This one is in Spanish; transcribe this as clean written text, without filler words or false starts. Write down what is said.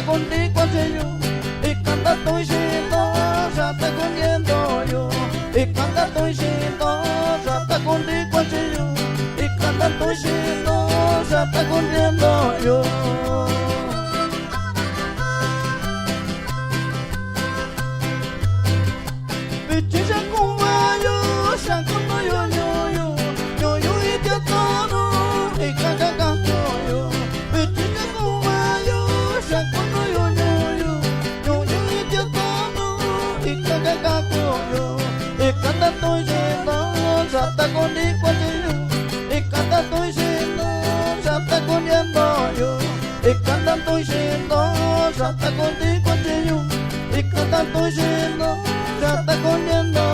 contigo hace yo, y canta tu diciendo, ya está corriendo yo, y canta tu diciendo, ya está contigo hace yo, y canta tu diciendo, ya está corriendo yo. Bichilla como yo, ya como yo y te todo, y caca yo. Bichilla como yo, ya como yo y te todo, y caca yo. Y canta tu diciendo, ya está contigo yo, y canta tu diciendo, ya está corriendo yo, y canta tu diciendo, ya está contigo yo, y canta tu diciendo, ya está corriendo